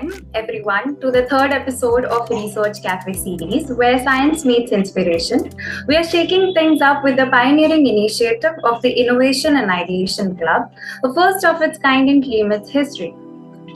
welcome everyone to the third episode of Research Cafe series, where science meets inspiration. We are shaking things up with the pioneering initiative of the Innovation and Ideation Club, a first of its kind in climate's history.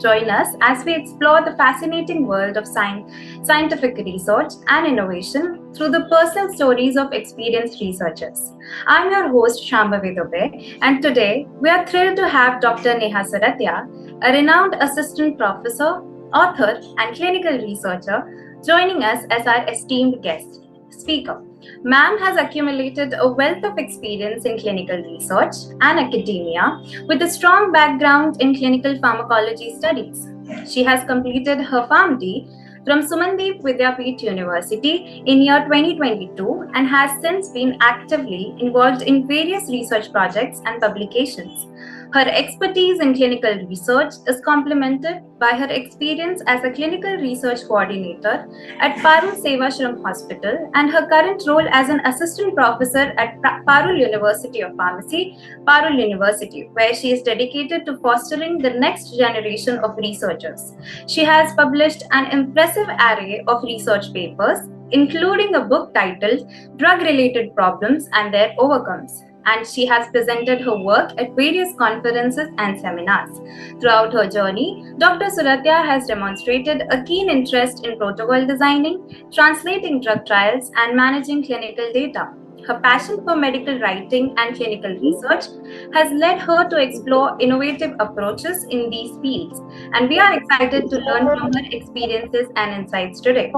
Join us as we explore the fascinating world of scientific research and innovation through the personal stories of experienced researchers. I'm your host, Shambhavi Dubey, and today we are thrilled to have Dr. Neha Sarathia, a renowned assistant professor, author, and clinical researcher, joining us as our esteemed guest speaker. Ma'am has accumulated a wealth of experience in clinical research and academia with a strong background in clinical pharmacology studies. She has completed her PharmD from Sumandeep Vidyapeeth University in year 2022 and has since been actively involved in various research projects and publications. Her expertise in clinical research is complemented by her experience as a clinical research coordinator at Parul Sevashram Hospital and her current role as an assistant professor at Parul University of Pharmacy, Parul University, where she is dedicated to fostering the next generation of researchers. She has published an impressive array of research papers, including a book titled Drug Related Problems and Their Overcomes, and she has presented her work at various conferences and seminars. Throughout her journey, Dr. Sarathia has demonstrated a keen interest in protocol designing, translating drug trials, and managing clinical data. Her passion for medical writing and clinical research has led her to explore innovative approaches in these fields, and we are excited to learn from her experiences and insights today.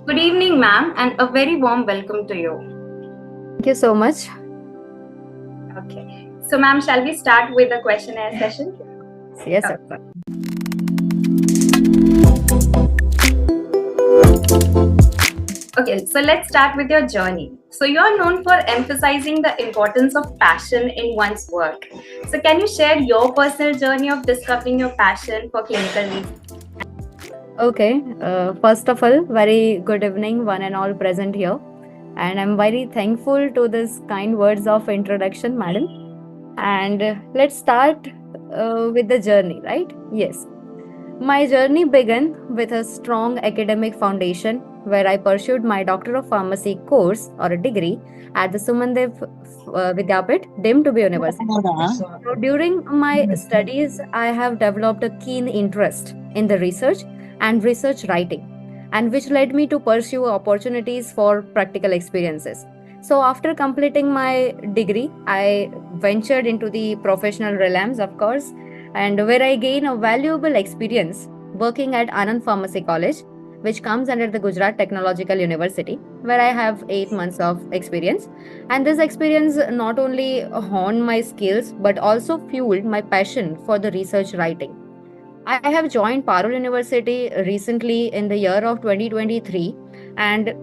Good evening, ma'am, and a very warm welcome to you. Thank you so much. Okay. So, ma'am, shall we start with the questionnaire session? Yes, Okay. of course. Okay, so let's start with your journey. So, you're known for emphasizing the importance of passion in one's work. So, can you share your personal journey of discovering your passion for clinical research? Okay. First of all, very good evening, one and all present here. And I'm very thankful to this kind words of introduction, madam. And let's start with the journey, right? Yes. My journey began with a strong academic foundation where I pursued my Doctor of Pharmacy course or a degree at the Sumandev Vidyapeeth, deemed to be university. So during my studies, I have developed a keen interest in the research and research writing, and which led me to pursue opportunities for practical experiences. So after completing my degree, I ventured into the professional realms, of course, and where I gain a valuable experience working at Anand Pharmacy College, which comes under the Gujarat Technological University, where I have 8 months of experience. And this experience not only honed my skills but also fueled my passion for the research writing. I have joined Parul University recently in the year of 2023, and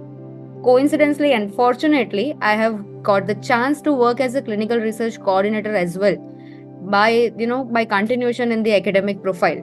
coincidentally and fortunately, I have got the chance to work as a clinical research coordinator as well by continuation in the academic profile.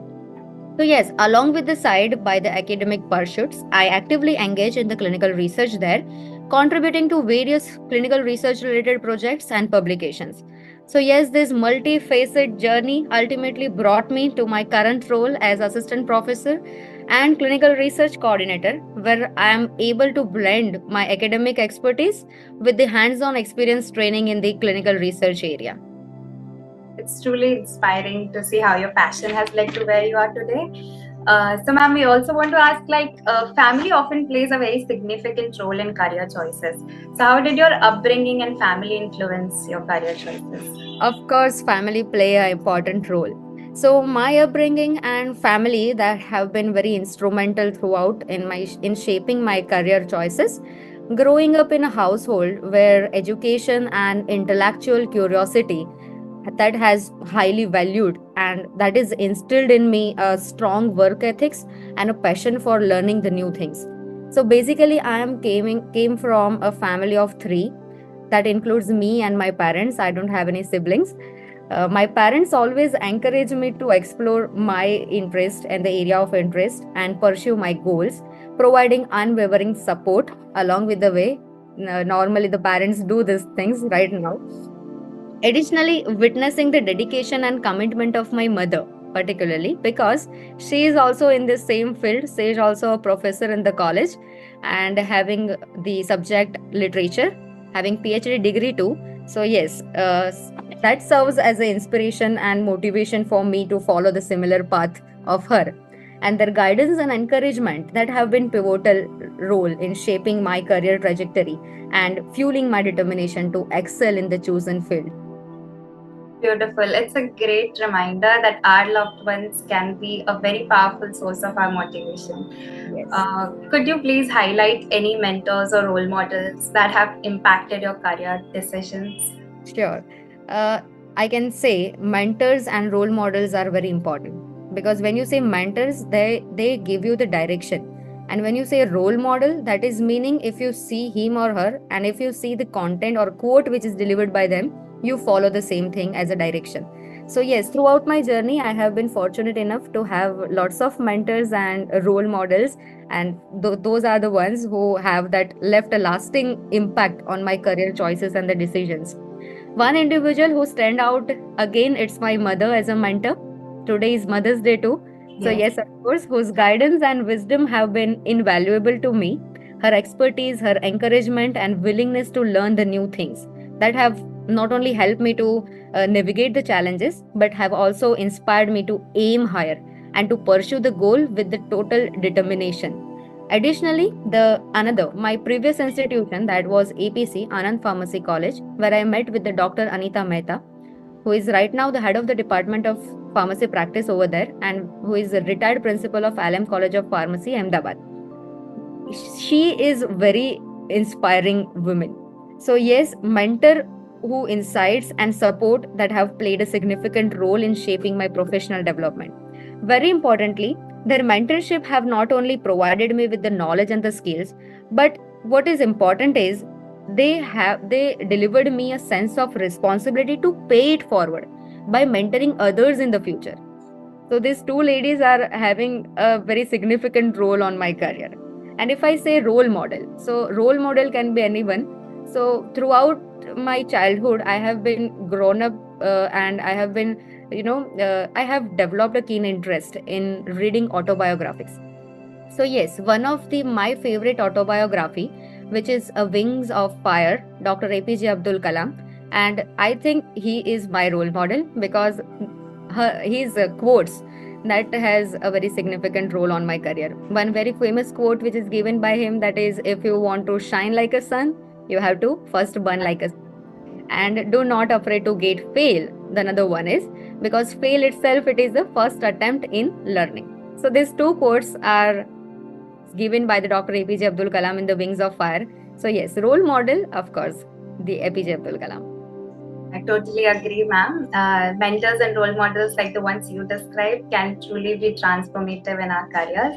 So yes, along with the side by the academic pursuits, I actively engage in the clinical research there, contributing to various clinical research related projects and publications. So yes, this multifaceted journey ultimately brought me to my current role as assistant professor and clinical research coordinator, where I am able to blend my academic expertise with the hands-on experience training in the clinical research area. It's truly inspiring to see how your passion has led to where you are today. So, ma'am, we also want to ask, family often plays a very significant role in career choices. So, how did your upbringing and family influence your career choices? Of course, family play an important role. So my upbringing and family that have been very instrumental throughout in shaping my career choices. Growing up in a household where education and intellectual curiosity that has highly valued, and that is instilled in me a strong work ethics and a passion for learning the new things. So basically I am came from a family of 3, that includes me and my parents. I don't have any siblings. My parents always encourage me to explore my interest and the area of interest and pursue my goals, providing unwavering support along with the way. Normally, the parents do these things right now. Additionally, witnessing the dedication and commitment of my mother particularly because she is also in the same field. She is also a professor in the college and having the subject literature, having PhD degree too. So yes, that serves as an inspiration and motivation for me to follow the similar path of her. And their guidance and encouragement that have been pivotal role in shaping my career trajectory and fueling my determination to excel in the chosen field. Beautiful. It's a great reminder that our loved ones can be a very powerful source of our motivation. Yes. Could you please highlight any mentors or role models that have impacted your career decisions? Sure. Uh, I can say mentors and role models are very important because when you say mentors, they give you the direction. And when you say role model, that is meaning if you see him or her and if you see the content or quote which is delivered by them, you follow the same thing as a direction. So yes, throughout my journey, I have been fortunate enough to have lots of mentors and role models, and those are the ones who have that left a lasting impact on my career choices and the decisions. One individual who stand out again, it's my mother as a mentor. Today is Mother's Day too. So Yes. yes, of course, whose guidance and wisdom have been invaluable to me. Her expertise, her encouragement, and willingness to learn the new things that have not only helped me to navigate the challenges, but have also inspired me to aim higher and to pursue the goal with the total determination. Additionally, my previous institution, that was APC Anand Pharmacy College, where I met with the Dr. Anita Mehta, who is right now the head of the Department of Pharmacy Practice over there and who is a retired principal of Alam College of Pharmacy, Ahmedabad. She is very inspiring woman. So yes, mentor who insights and support that have played a significant role in shaping my professional development. Very importantly, their mentorship have not only provided me with the knowledge and the skills, but what is important is they delivered me a sense of responsibility to pay it forward by mentoring others in the future. So these two ladies are having a very significant role on my career. And if I say role model, so role model can be anyone. So throughout my childhood, I have been grown up and I have been, I have developed a keen interest in reading autobiographies. So yes, one of the my favorite autobiography, which is A Wings of Fire, Dr. APJ Abdul Kalam, and I think he is my role model because his quotes that has a very significant role on my career. One very famous quote which is given by him, that is, if you want to shine like a sun, you have to first burn like a sun. And do not afraid to get fail. The another one is because fail itself, it is the first attempt in learning. So these two quotes are given by the Dr. APJ Abdul Kalam in The Wings of Fire. So yes, role model, of course, the APJ Abdul Kalam. I totally agree, ma'am. Mentors and role models like the ones you described can truly be transformative in our careers.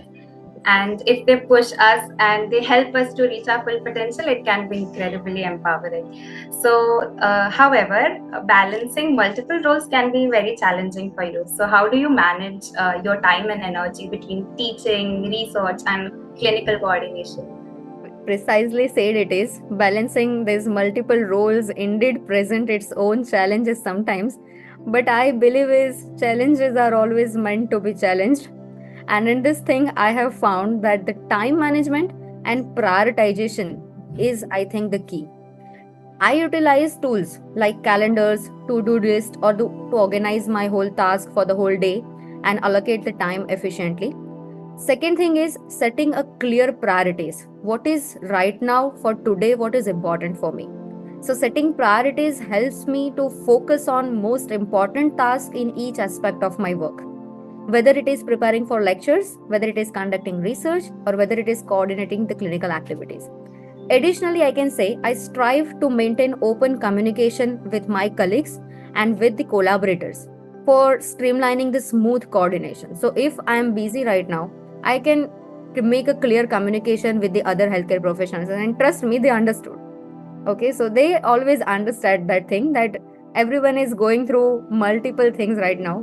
And if they push us and they help us to reach our full potential, it can be incredibly empowering. So, however, balancing multiple roles can be very challenging for you. So, how do you manage your time and energy between teaching, research, and clinical coordination? Precisely said it is. Balancing these multiple roles indeed present its own challenges sometimes, but I believe is challenges are always meant to be challenged. And in this thing, I have found that the time management and prioritization is, I think, the key. I utilize tools like calendars, to-do list, or to organize my whole task for the whole day and allocate the time efficiently. Second thing is setting a clear priorities. What is right now for today, what is important for me? So setting priorities helps me to focus on most important tasks in each aspect of my work. Whether it is preparing for lectures, whether it is conducting research, or whether it is coordinating the clinical activities. Additionally, I can say I strive to maintain open communication with my colleagues and with the collaborators for streamlining the smooth coordination. So if I am busy right now, I can make a clear communication with the other healthcare professionals, and trust me, they understood. Okay, so they always understand that thing, that everyone is going through multiple things right now,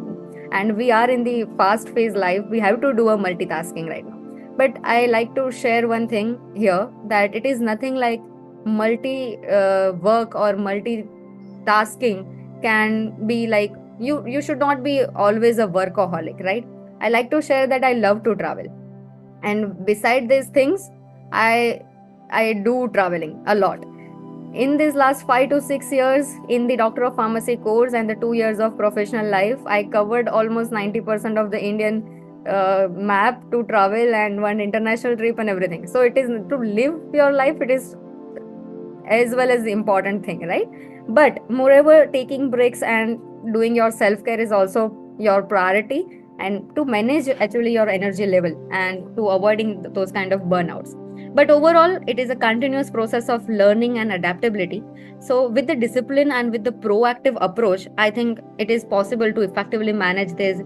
and we are in the fast phase life. We have to do a multitasking right now. But I like to share one thing here, that it is nothing like multi work or multitasking can be like you should not be always a workaholic, right? I like to share that I love to travel, and beside these things, I do traveling a lot. In these last 5 to 6 years in the Doctor of Pharmacy course and the 2 years of professional life, I covered almost 90% of the Indian map to travel, and one international trip and everything. So it is to live your life, it is as well as the important thing, right? But moreover, taking breaks and doing your self care is also your priority, and to manage actually your energy level and to avoiding those kind of burnouts. But overall, it is a continuous process of learning and adaptability. So with the discipline and with the proactive approach, I think it is possible to effectively manage these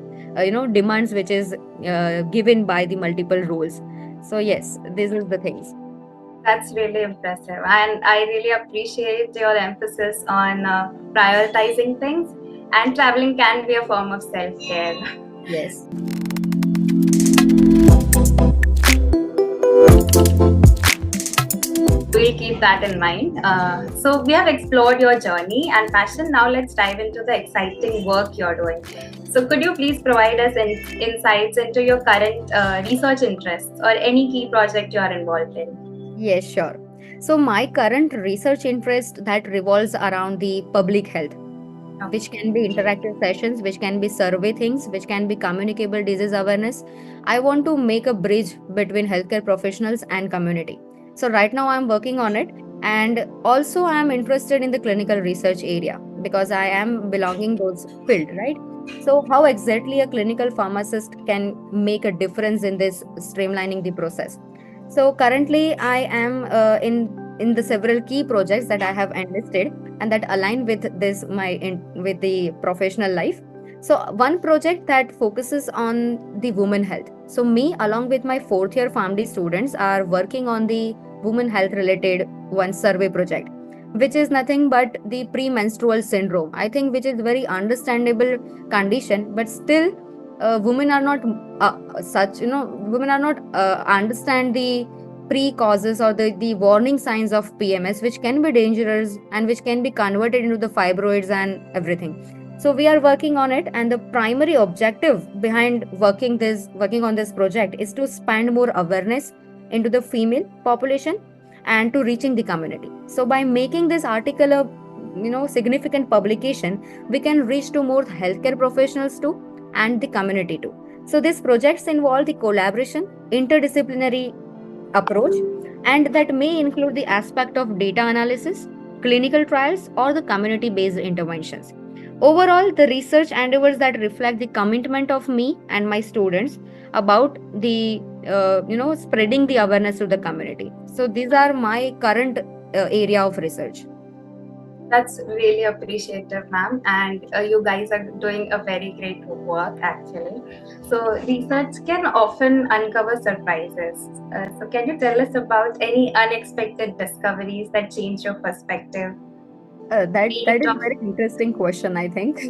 demands which is given by the multiple roles. So yes, these are the things. That's really impressive. And I really appreciate your emphasis on prioritizing things. And traveling can be a form of self care. Yes. We'll keep that in mind. So, we have explored your journey and passion. Now, let's dive into the exciting work you're doing. So, could you please provide us insights into your current research interests or any key project you are involved in? Yes, sure. So my current research interest that revolves around the public health, which can be interactive sessions, which can be survey things, which can be communicable disease awareness. I want to make a bridge between healthcare professionals and community. So right now I'm working on it, and also I am interested in the clinical research area because I am belonging those field, right? So how exactly a clinical pharmacist can make a difference in this streamlining the process? So currently I am in the several key projects that I have enlisted and that align with this with the professional life. So one project that focuses on the women health. So me along with my fourth year PharmD students are working on the women health related one survey project, which is nothing but the premenstrual syndrome, I think, which is very understandable condition, but still women are not women are not understand the pre-causes or the warning signs of PMS, which can be dangerous and which can be converted into the fibroids and everything. So we are working on it, and the primary objective behind working on this project is to expand more awareness into the female population and to reaching the community. So by making this article a significant publication, we can reach to more healthcare professionals too and the community too. So these projects involve the collaboration, interdisciplinary approach, and that may include the aspect of data analysis, clinical trials, or the community based interventions. Overall, the research endeavors that reflect the commitment of me and my students about the spreading the awareness to the community. So these are my current area of research. That's really appreciative, ma'am. And you guys are doing a very great work, actually. So, research can often uncover surprises. So, can you tell us about any unexpected discoveries that change your perspective? That is a very interesting question, I think,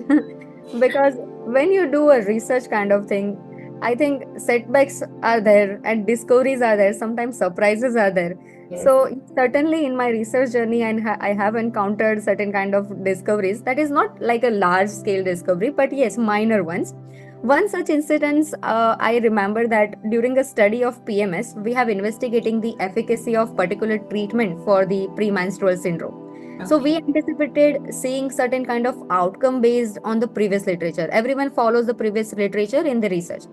because when you do a research kind of thing, I think setbacks are there and discoveries are there. Sometimes surprises are there. Yes. So certainly in my research journey, I have encountered certain kind of discoveries. That is not like a large scale discovery, but yes, minor ones. One such incident, I remember that during a study of PMS, we have investigating the efficacy of particular treatment for the premenstrual syndrome. So we anticipated seeing certain kind of outcome based on the previous literature. Everyone follows the previous literature in the research.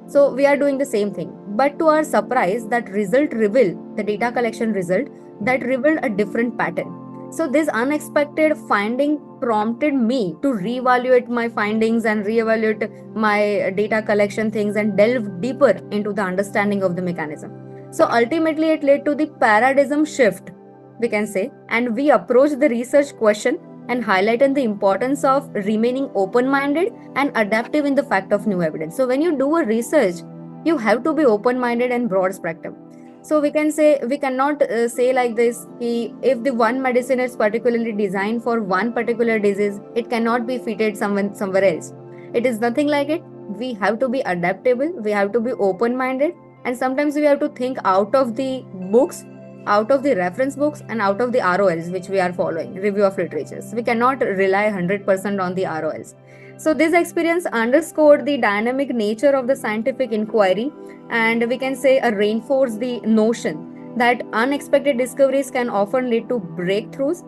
So we are doing the same thing. But to our surprise, that result revealed, the data collection result, that revealed a different pattern. So this unexpected finding prompted me to reevaluate my findings and reevaluate my data collection things and delve deeper into the understanding of the mechanism. So ultimately it led to the paradigm shift, we can say, and we approached the research question and highlighted the importance of remaining open-minded and adaptive in the fact of new evidence. So when you do a research, you have to be open-minded and broad spectrum. So we can say, we cannot say like this, if the one medicine is particularly designed for one particular disease, it cannot be fitted somewhere else. It is nothing like it. We have to be adaptable, we have to be open-minded, and sometimes we have to think out of the books, out of the reference books, and out of the ROLs which we are following, review of literatures. We cannot rely 100% on the ROLs. So this experience underscored the dynamic nature of the scientific inquiry, and we can say reinforce the notion that unexpected discoveries can often lead to breakthroughs,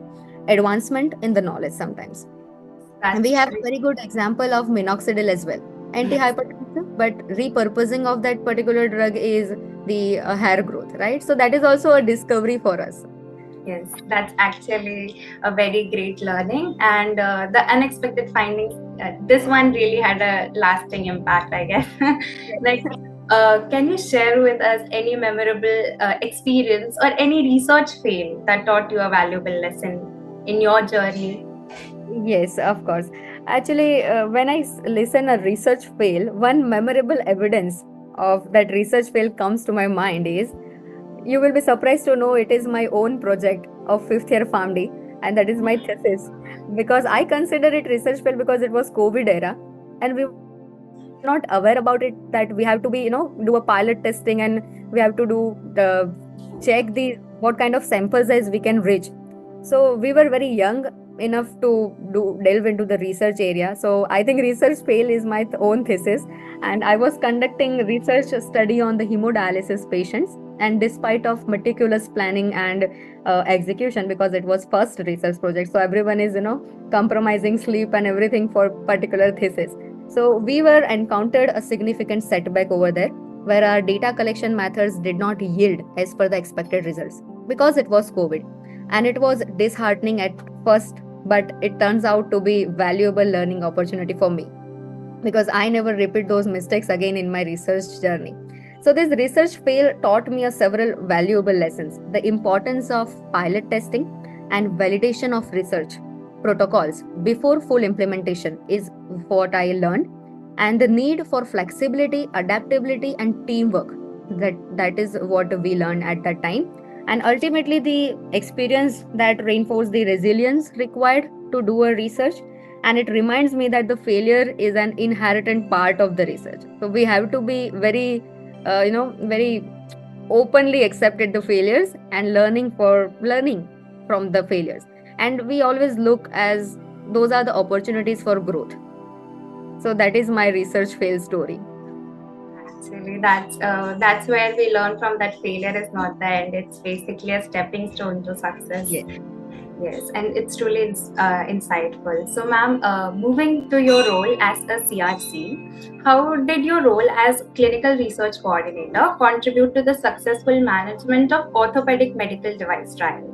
advancement in the knowledge sometimes. And we That's have a true. very good example of minoxidil as well, Yes. antihypertensive, but repurposing of that particular drug is the hair growth, right? So that is also a discovery for us. Yes, that's actually a very great learning, and the unexpected findings. This one really had a lasting impact, I guess. Like, can you share with us any memorable experience or any research fail that taught you a valuable lesson in your journey? Yes, of course. Actually, when I listen a research fail, one memorable evidence of that research fail comes to my mind is, you will be surprised to know it is my own project of fifth year PharmD, and that is my thesis. Because I consider it research fail because it was COVID era, and we were not aware about it that we have to be, do a pilot testing, and we have to do the check the what kind of sample size we can reach. So we were very young enough to delve into the research area. So I think research fail is my own thesis, and I was conducting research study on the hemodialysis patients. And despite of meticulous planning and execution, because it was first research project, so everyone is compromising sleep and everything for particular thesis. So we were encountered a significant setback over there, where our data collection methods did not yield as per the expected results because it was COVID, and it was disheartening at first, but it turns out to be valuable learning opportunity for me, because I never repeat those mistakes again in my research journey. So this research fail taught me a several valuable lessons: the importance of pilot testing and validation of research protocols before full implementation is what I learned, and the need for flexibility, adaptability, and teamwork. That is what we learned at that time. And ultimately, the experience that reinforced the resilience required to do a research, and it reminds me that the failure is an inherent part of the research. So we have to be very very openly accepted the failures and learning from the failures, and we always look as those are the opportunities for growth. So that is my research fail story. Actually, that's where we learn from that failure is not the end. It's basically a stepping stone to success. Yes. Yes, and it's truly insightful. So, ma'am, moving to your role as a CRC, how did your role as clinical research coordinator contribute to the successful management of orthopedic medical device trial?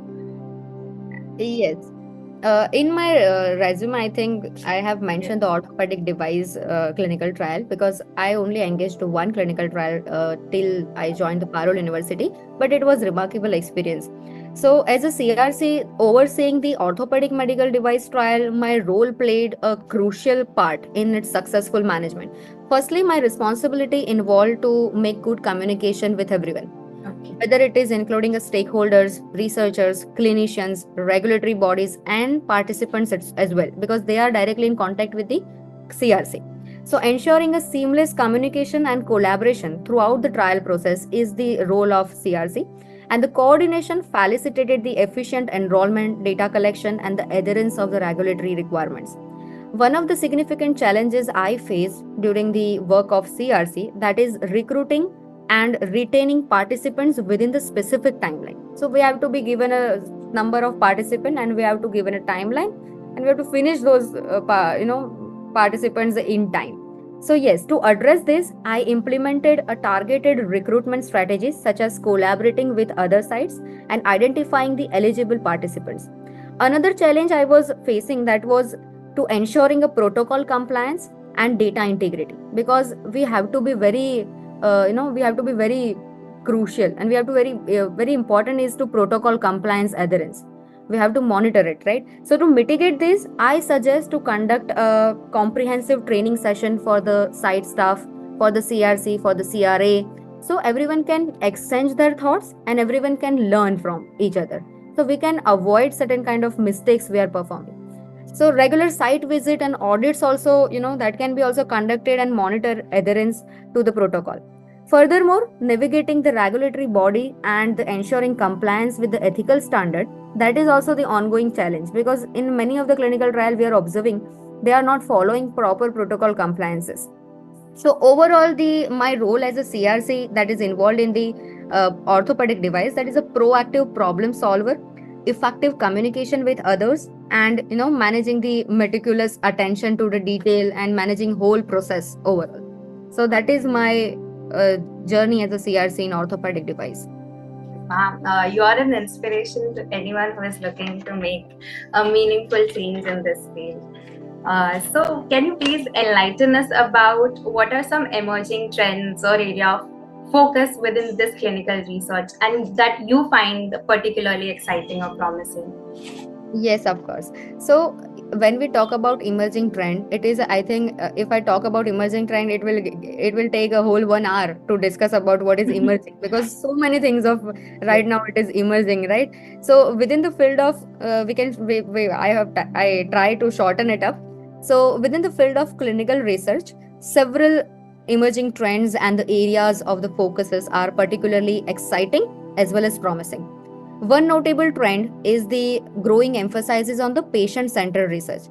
Yes. In my resume, I think I have Yes. mentioned the orthopedic device clinical trial, because I only engaged to one clinical trial till I joined the Parole University, but it was remarkable experience. So, as a CRC overseeing the orthopedic medical device trial, my role played a crucial part in its successful management. Firstly, my responsibility involved to make good communication with everyone, Okay. whether it is including stakeholders, researchers, clinicians, regulatory bodies, and participants as well, because they are directly in contact with the CRC. So, ensuring a seamless communication and collaboration throughout the trial process is the role of CRC. And the coordination facilitated the efficient enrollment, data collection, and the adherence of the regulatory requirements. One of the significant challenges I faced during the work of CRC, that is recruiting and retaining participants within the specific timeline. So we have to be given a number of participants, and we have to given a timeline, and we have to finish those participants in time. So yes, to address this, I implemented a targeted recruitment strategies such as collaborating with other sites and identifying the eligible participants. Another challenge I was facing, that was to ensuring a protocol compliance and data integrity, because we have to be very we have to be very crucial, and we have to very important is to protocol compliance adherence. We have to monitor it, right? So to mitigate this, I suggest to conduct a comprehensive training session for the site staff, for the CRC, for the CRA, so everyone can exchange their thoughts and everyone can learn from each other, so we can avoid certain kind of mistakes we are performing. So regular site visit and audits also, that can be also conducted and monitor adherence to the protocol. Furthermore, navigating the regulatory body and ensuring compliance with the ethical standard, that is also the ongoing challenge, because in many of the clinical trial we are observing they are not following proper protocol compliances. So overall, the my role as a CRC that is involved in the orthopedic device, that is a proactive problem solver, effective communication with others, and managing the meticulous attention to the detail and managing whole process overall. So that is my journey as a CRC in orthopedic device. Ma'am, you are an inspiration to anyone who is looking to make a meaningful change in this field. So, can you please enlighten us about what are some emerging trends or area of focus within this clinical research and that you find particularly exciting or promising? Yes, of course. So when we talk about emerging trend, it is, I think, if I talk about emerging trend, it will take a whole 1 hour to discuss about what is emerging, because so many things of right now it is emerging, right? So within the field of I try to shorten it up. So within the field of clinical research, several emerging trends and the areas of the focuses are particularly exciting as well as promising. One notable trend is the growing emphasis on the patient-centered research.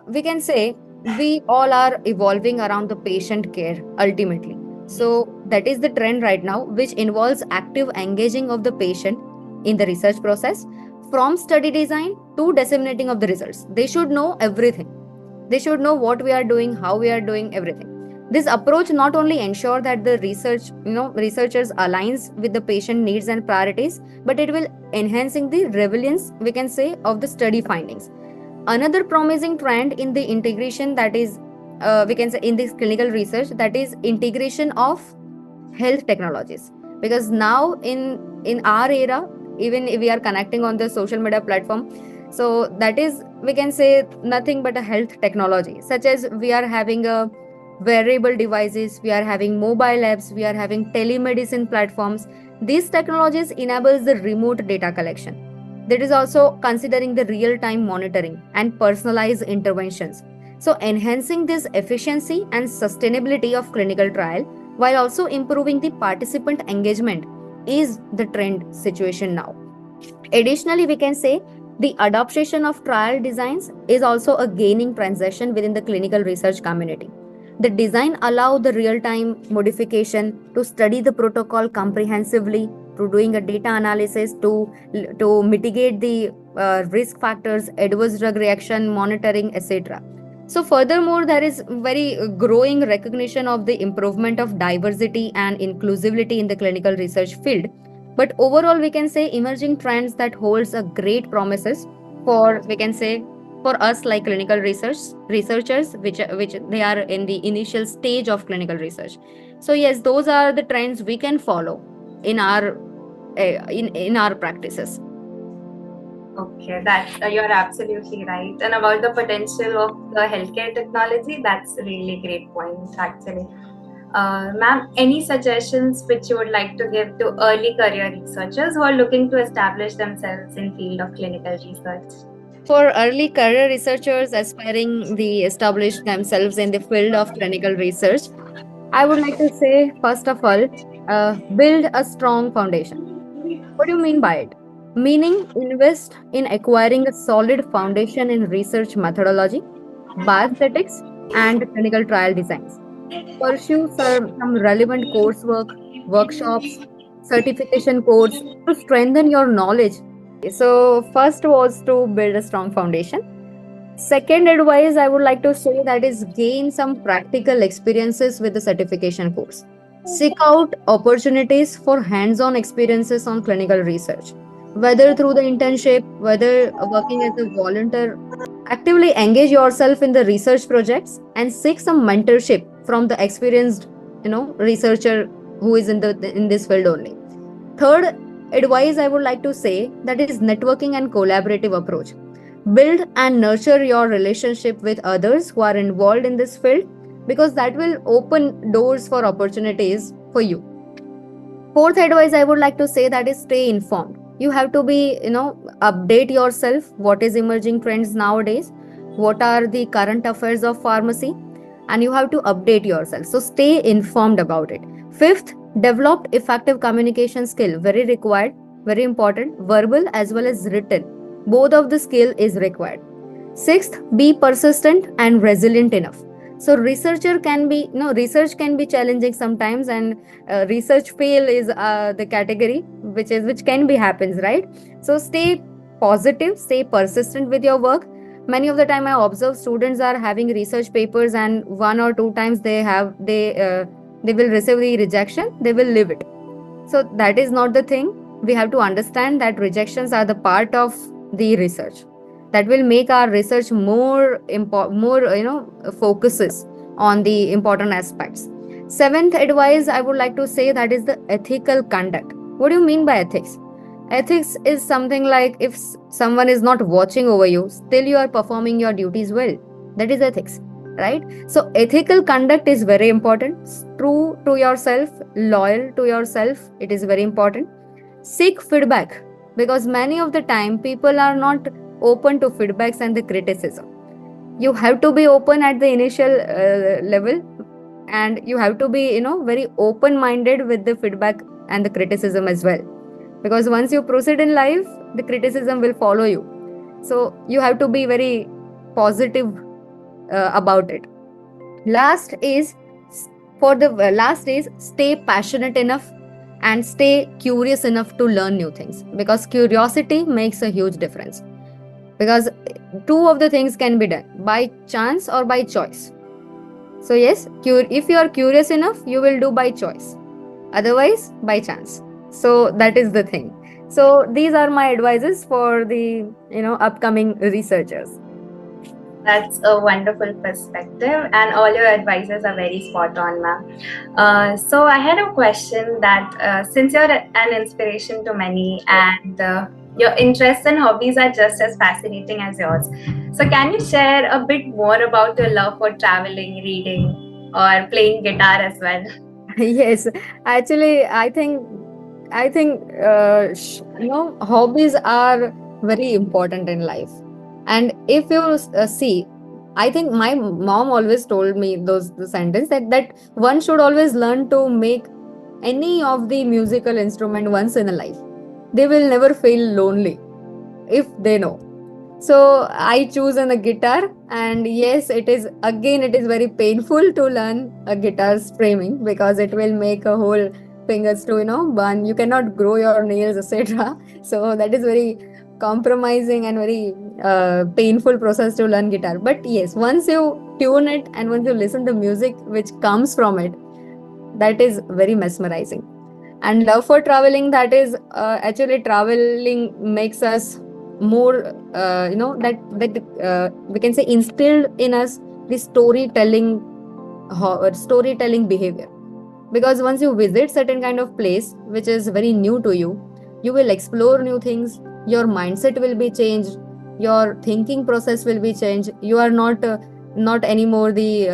We can say we all are evolving around the patient care ultimately. So that is the trend right now, which involves active engaging of the patient in the research process, from study design to disseminating of the results. They should know everything. They should know what we are doing, how we are doing, everything. This approach not only ensure that the researchers aligns with the patient needs and priorities, but it will enhancing the relevance, we can say, of the study findings. Another promising trend in the integration, that is, we can say, in this clinical research, that is integration of health technologies. Because now in our era, even if we are connecting on the social media platform, so that is, we can say, nothing but a health technology, such as we are having a wearable devices, we are having mobile apps, we are having telemedicine platforms. These technologies enables the remote data collection. That is also considering the real time monitoring and personalized interventions, so enhancing this efficiency and sustainability of clinical trial while also improving the participant engagement is the trend situation now. Additionally, we can say the adoption of trial designs is also a gaining transition within the clinical research community. The design allow the real-time modification to study the protocol comprehensively, to doing a data analysis to mitigate the risk factors, adverse drug reaction monitoring, etc. So furthermore, there is very growing recognition of the improvement of diversity and inclusivity in the clinical research field. But overall, we can say emerging trends that holds a great promises for, we can say, for us like clinical researchers, which they are in the initial stage of clinical research. So yes, those are the trends we can follow in our in our practices. Okay, that's you're absolutely right. And about the potential of the healthcare technology, that's a really great point, actually. Ma'am, any suggestions which you would like to give to early career researchers who are looking to establish themselves in field of clinical research? For early career researchers aspiring the establish themselves in the field of clinical research, I would like to say, first of all, build a strong foundation. What do you mean by it? Meaning, invest in acquiring a solid foundation in research methodology, bioaesthetics, and clinical trial designs. Pursue some relevant coursework, workshops, certification courses to strengthen your knowledge. So, first was to build a strong foundation. Second advice I would like to say, that is gain some practical experiences with the certification course. Seek out opportunities for hands-on experiences on clinical research, whether through the internship, whether working as a volunteer. Actively engage yourself in the research projects and seek some mentorship from the experienced, researcher who is in this field only. Third advice I would like to say, that is networking and collaborative approach. Build and nurture your relationship with others who are involved in this field, because that will open doors for opportunities for you. Fourth advice I would like to say, that is stay informed. You have to be, update yourself. What is emerging trends nowadays? What are the current affairs of pharmacy? And you have to update yourself. So stay informed about it. Fifth, develop effective communication skill. Very required, very important. Verbal as well as written. Both of the skill is required. Sixth, be persistent and resilient enough. So research can be challenging sometimes, and research fail is the category which can be happens, right? So stay positive, stay persistent with your work. Many of the time I observe students are having research papers, and one or two times they will receive the rejection, they will leave it. So that is not the thing. We have to understand that rejections are the part of the research. That will make our research more focuses on the important aspects. Seventh advice I would like to say, that is the ethical conduct. What do you mean by ethics? Ethics is something like, if someone is not watching over you, still you are performing your duties well. That is ethics, right? So ethical conduct is very important. True to yourself, loyal to yourself, it is very important. Seek feedback, because many of the time people are not open to feedbacks and the criticism. You have to be open at the initial level, and you have to be very open minded with the feedback and the criticism as well, because once you proceed in life, the criticism will follow you. So you have to be very positive about it. Last is last is stay passionate enough and stay curious enough to learn new things, because curiosity makes a huge difference. Because two of the things can be done by chance or by choice. So yes, if you are curious enough, you will do by choice, otherwise by chance. So that is the thing. So these are my advices for the upcoming researchers. That's a wonderful perspective, and all your advices are very spot on, ma'am. So I had a question that since you're an inspiration to many, and your interests and hobbies are just as fascinating as yours, so can you share a bit more about your love for traveling, reading, or playing guitar as well? Yes, actually, I think hobbies are very important in life. And if you see, I think my mom always told me the sentence that one should always learn to make any of the musical instrument once in a life. They will never feel lonely if they know. So I choose on a guitar, and yes, it is very painful to learn a guitar strumming, because it will make a whole fingers to burn. You cannot grow your nails, etc. So that is very compromising and very painful process to learn guitar. But yes, once you tune it and once you listen to music which comes from it, that is very mesmerizing. And love for traveling, that is actually traveling makes us more we can say instilled in us the storytelling behavior. Because once you visit certain kind of place which is very new to you, you will explore new things, your mindset will be changed, your thinking process will be changed. You are not anymore the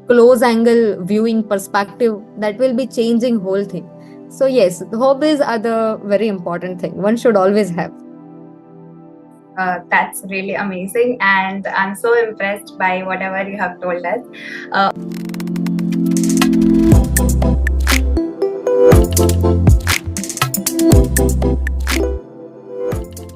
close angle viewing perspective. That will be changing whole thing. So yes, hobbies are the very important thing one should always have. That's really amazing, and I'm so impressed by whatever you have told us.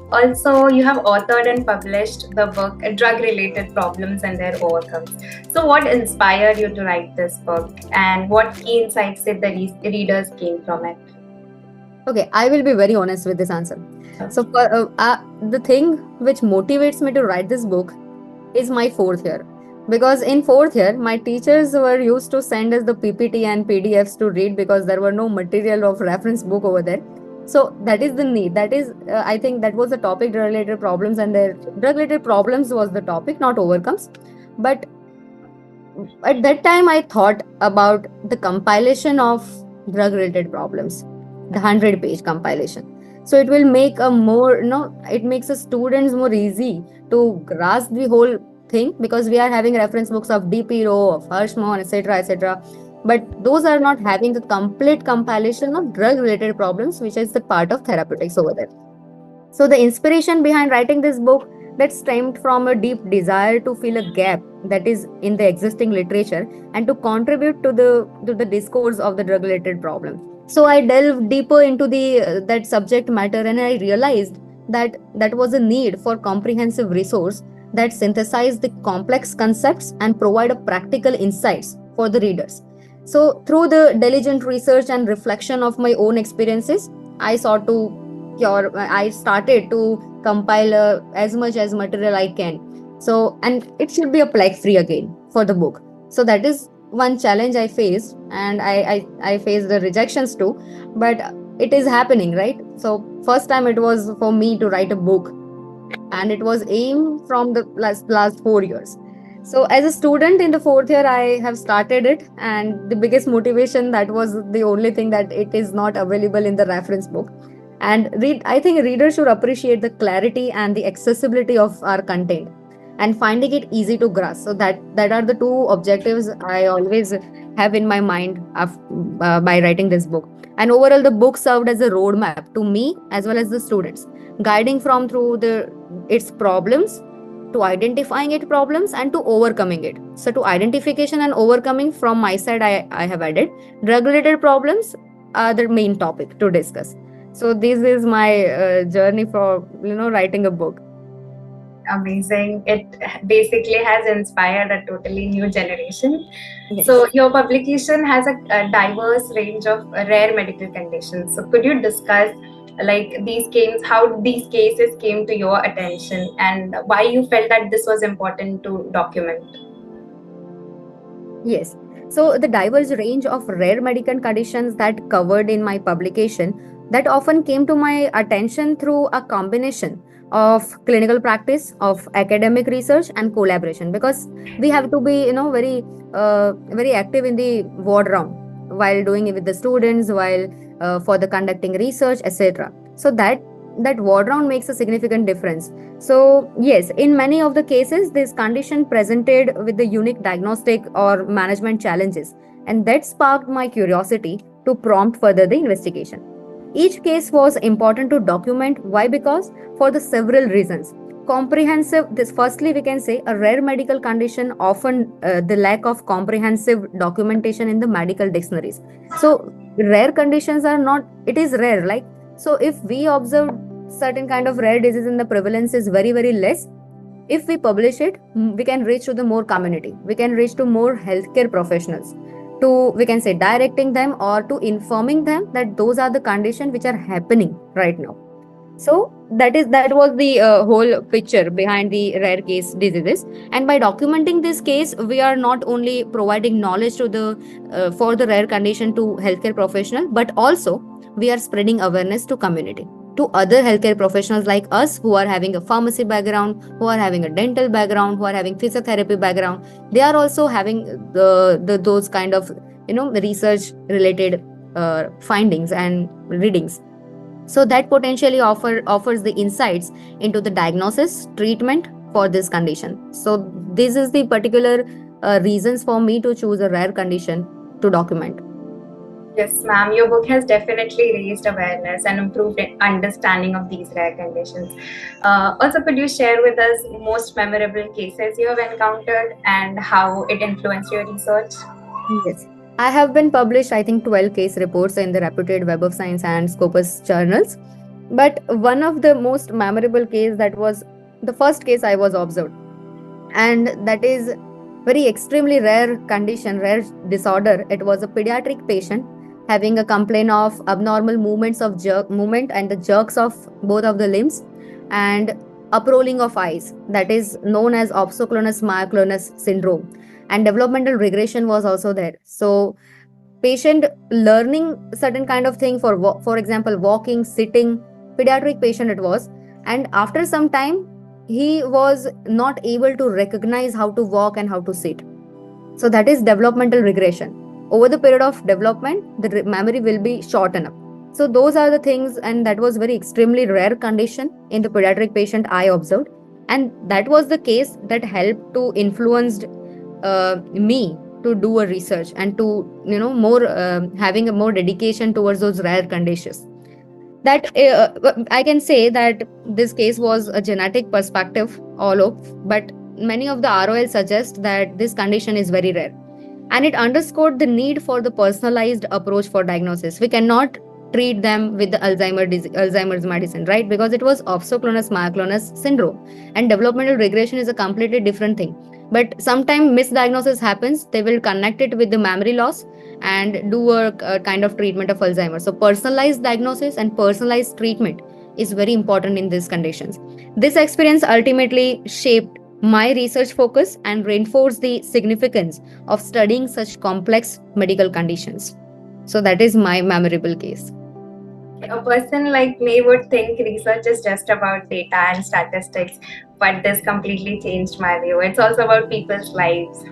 Also, you have authored and published the book Drug Related Problems and Their Overcomes. So, what inspired you to write this book, and what key insights did the readers gain from it? Okay, I will be very honest with this answer. So, the thing which motivates me to write this book is my fourth year. Because in fourth year, my teachers were used to send us the PPT and PDFs to read, because there were no material of reference book over there. So that is the need. That is, I think that was the topic, drug related problems, and their drug related problems was the topic, not overcomes. But at that time, I thought about the compilation of drug related problems, the 100-page compilation. So it will make it makes the students more easy to grasp the whole thing, because we are having reference books of DP Rowe, of Hirschman, etc., etc. But those are not having the complete compilation of drug related problems, which is the part of therapeutics over there. So the inspiration behind writing this book, that stemmed from a deep desire to fill a gap that is in the existing literature, and to contribute to the discourse of the drug related problem. So I delved deeper into the that subject matter, and I realized that was a need for comprehensive resource that synthesize the complex concepts and provide a practical insights for the readers. So through the diligent research and reflection of my own experiences, I started to compile as much as material I can. So, and it should be a plague free again for the book. So that is one challenge I faced, and I faced the rejections too, but it is happening, right? So first time it was for me to write a book, and it was aim from the last 4 years. So as a student in the fourth year, I have started it, and the biggest motivation, that was the only thing, that it is not available in the reference book. And I think readers should appreciate the clarity and the accessibility of our content and finding it easy to grasp. So that are the two objectives I always have in my mind by writing this book. And overall, the book served as a roadmap to me as well as the students, guiding from through its problems to identifying its problems and to overcoming it. So to identification and overcoming, from my side, I have added drug related problems are the main topic to discuss. So this is my journey for writing a book. Amazing. It basically has inspired a totally new generation. Yes. So your publication has a diverse range of rare medical conditions. So could you discuss how these cases came to your attention and why you felt that this was important to document? Yes. So the diverse range of rare medical conditions that covered in my publication, that often came to my attention through a combination of clinical practice, of academic research, and collaboration, because we have to be very active in the ward round while doing it with the students, while for the conducting research, etc. So that ward round makes a significant difference. So yes, in many of the cases, this condition presented with the unique diagnostic or management challenges, and that sparked my curiosity to prompt further the investigation. Each case was important to document. Why? Because for the several reasons. Firstly, we can say a rare medical condition, often the lack of comprehensive documentation in the medical dictionaries. So rare conditions are not, it is rare. Like, so if we observe certain kind of rare disease and the prevalence is very, very less, if we publish it, we can reach to the more community. We can reach to more healthcare professionals, to, we can say, directing them or to informing them that those are the conditions which are happening right now. So that was the whole picture behind the rare case diseases. And by documenting this case, we are not only providing knowledge to the for the rare condition to healthcare professional, but also we are spreading awareness to community, to other healthcare professionals like us, who are having a pharmacy background, who are having a dental background, who are having physiotherapy background. They are also having those kind of research related findings and readings. So that potentially offers the insights into the diagnosis, treatment for this condition. So this is the particular reasons for me to choose a rare condition to document. Yes, ma'am. Your book has definitely raised awareness and improved understanding of these rare conditions. Also, could you share with us most memorable cases you have encountered and how it influenced your research? Yes. I have been published, I think, 12 case reports in the reputed Web of Science and Scopus journals. But one of the most memorable case, that was the first case I was observed. And that is very extremely rare condition, rare disorder. It was a pediatric patient having a complaint of abnormal movement and the jerks of both of the limbs, and uprolling of eyes, that is known as opsoclonus myoclonus syndrome, and developmental regression was also there. So patient learning certain kind of thing, for example walking, sitting, pediatric patient it was, and after some time he was not able to recognize how to walk and how to sit. So that is developmental regression. Over the period of development, the memory will be shortened up. So those are the things, and that was very extremely rare condition in the pediatric patient I observed, and that was the case that helped to influenced me to do a research and to more having a more dedication towards those rare conditions. That I can say that this case was a genetic perspective all of, but many of the ROL suggest that this condition is very rare, and it underscored the need for the personalized approach for diagnosis. We cannot treat them with the Alzheimer's medicine, right? Because it was opsoclonus myoclonus syndrome, and developmental regression is a completely different thing. But sometimes misdiagnosis happens, they will connect it with the memory loss and do a kind of treatment of Alzheimer's. So personalized diagnosis and personalized treatment is very important in these conditions. This experience ultimately shaped my research focus and reinforced the significance of studying such complex medical conditions. So that is my memorable case. A person like me would think research is just about data and statistics, but this completely changed my view. It's also about people's lives.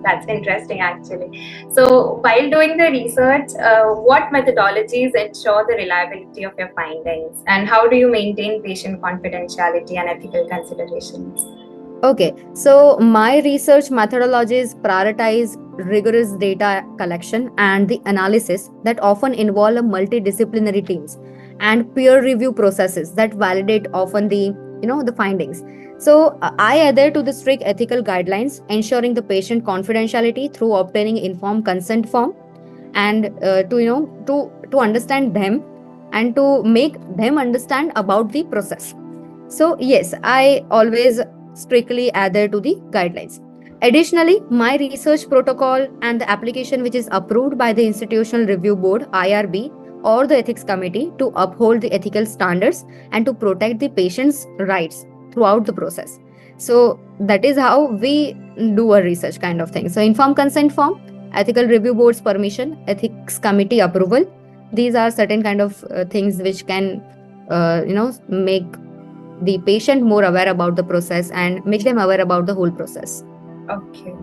That's interesting, actually. So, while doing the research, what methodologies ensure the reliability of your findings, and how do you maintain patient confidentiality and ethical considerations? Okay, so my research methodologies prioritize rigorous data collection and the analysis that often involve a multidisciplinary teams and peer review processes that validate often the findings. So I adhere to the strict ethical guidelines, ensuring the patient confidentiality through obtaining informed consent form and to understand them and to make them understand about the process. So yes, I always strictly adhere to the guidelines. Additionally, my research protocol and the application which is approved by the Institutional Review Board IRB or the ethics committee to uphold the ethical standards and to protect the patient's rights throughout the process. So that is how we do a research kind of thing. So informed consent form, ethical review board's permission, ethics committee approval. These are certain kind of things which can make the patient more aware about the process and make them aware about the whole process. Okay.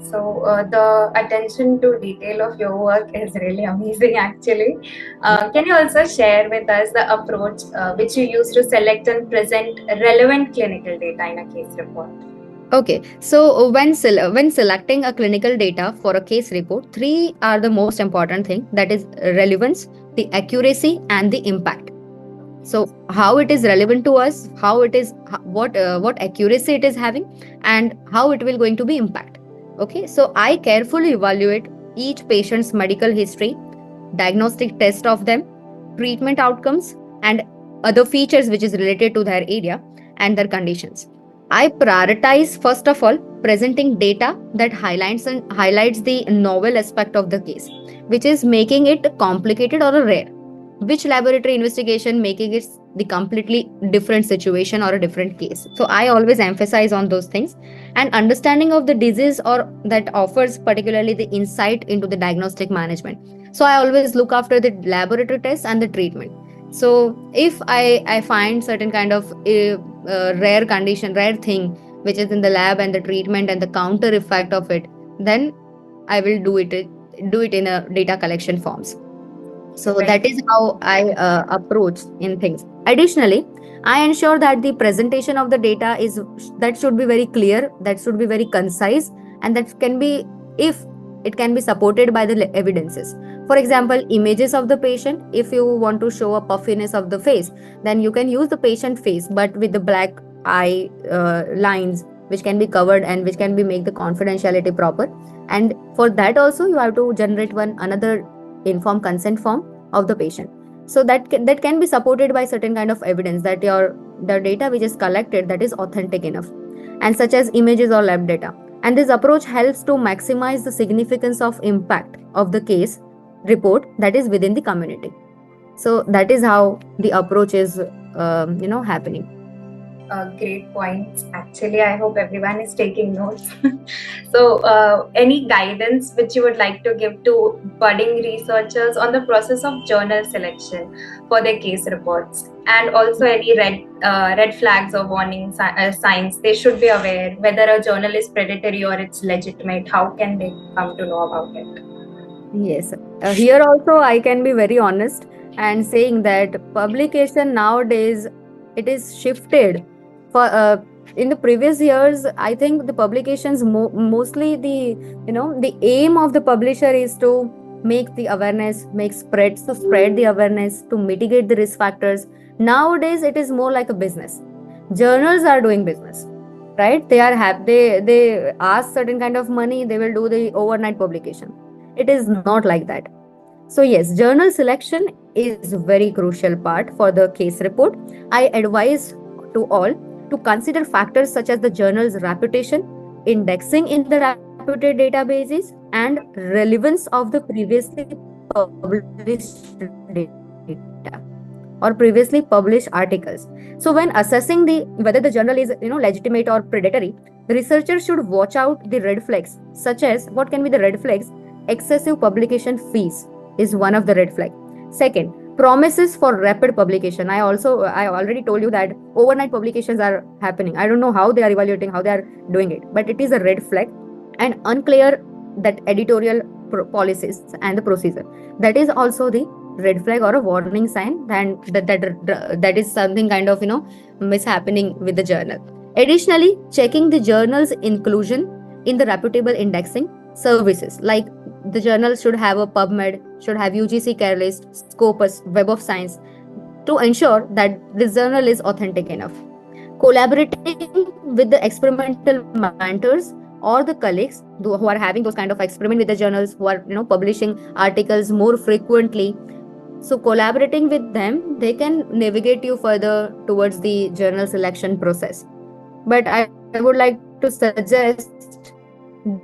So the attention to detail of your work is really amazing, actually. Can you also share with us the approach which you use to select and present relevant clinical data in a case report? Okay, so when selecting a clinical data for a case report, three are the most important thing. That is relevance, the accuracy, and the impact. So how it is relevant to us, how it is, what accuracy it is having, and how it will going to be impact. Okay, so I carefully evaluate each patient's medical history, diagnostic test of them, treatment outcomes, and other features which is related to their area and their conditions. I prioritize first of all presenting data that highlights the novel aspect of the case, which is making it complicated or rare, which laboratory investigation making it the completely different situation or a different case. So I always emphasize on those things, and understanding of the disease or that offers particularly the insight into the diagnostic management. So I always look after the laboratory tests and the treatment. So if I find certain kind of rare condition, rare thing which is in the lab and the treatment and the counter effect of it, then I will do it in a data collection forms. So that is how I approach in things. Additionally, I ensure that the presentation of the data should be very clear, that should be very concise, and that can be, if it can be supported by the evidences. For example, images of the patient. If you want to show a puffiness of the face, then you can use the patient face, but with the black eye lines, which can be covered and which can be make the confidentiality proper. And for that also, you have to generate another informed consent form of the patient, so that can be supported by certain kind of evidence that the data which is collected, that is authentic enough, and such as images or lab data. And this approach helps to maximize the significance of impact of the case report that is within the community. So that is how the approach is happening. Great points. Actually, I hope everyone is taking notes. So, any guidance which you would like to give to budding researchers on the process of journal selection for their case reports, and also any red flags or warning signs they should be aware, whether a journal is predatory or it's legitimate? How can they come to know about it? Yes, here also I can be very honest and saying that publication nowadays, it is shifted. For in the previous years, I think the publications mostly the aim of the publisher is to make the awareness, spread the awareness, to mitigate the risk factors. Nowadays it is more like a business. Journals are doing business, right? They are they ask certain kind of money, they will do the overnight publication. It is not like that. So yes, journal selection is very crucial part for the case report. I advise to all to consider factors such as the journal's reputation, indexing in the reputed databases, and relevance of the previously published data or previously published articles. So when assessing the whether the journal is legitimate or predatory, the researcher should watch out the red flags, such as what can be the red flags. Excessive publication fees is one of the red flag. Second, promises for rapid publication. I already told you that overnight publications are happening. I don't know how they are evaluating, how they are doing it, but it is a red flag. And unclear that editorial policies and the procedure, that is also the red flag or a warning sign that is something kind of mishappening with the journal. Additionally, checking the journal's inclusion in the reputable indexing services, like the journal should have a PubMed, should have UGC care list, Scopus, Web of Science, to ensure that this journal is authentic enough. Collaborating with the experimental mentors or the colleagues who are having those kind of experiment with the journals, who are publishing articles more frequently. So collaborating with them, they can navigate you further towards the journal selection process. But I would like to suggest,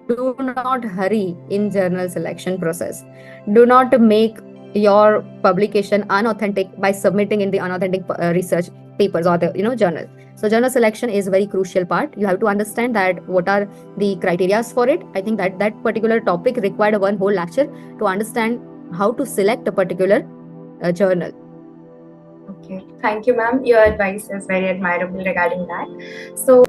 do not hurry in journal selection process. Do not make your publication unauthentic by submitting in the unauthentic research papers or the journal. So journal selection is very crucial part. You have to understand that what are the criteria for it. I think that particular topic required one whole lecture to understand how to select a particular journal. Okay, thank you, ma'am. Your advice is very admirable regarding that. So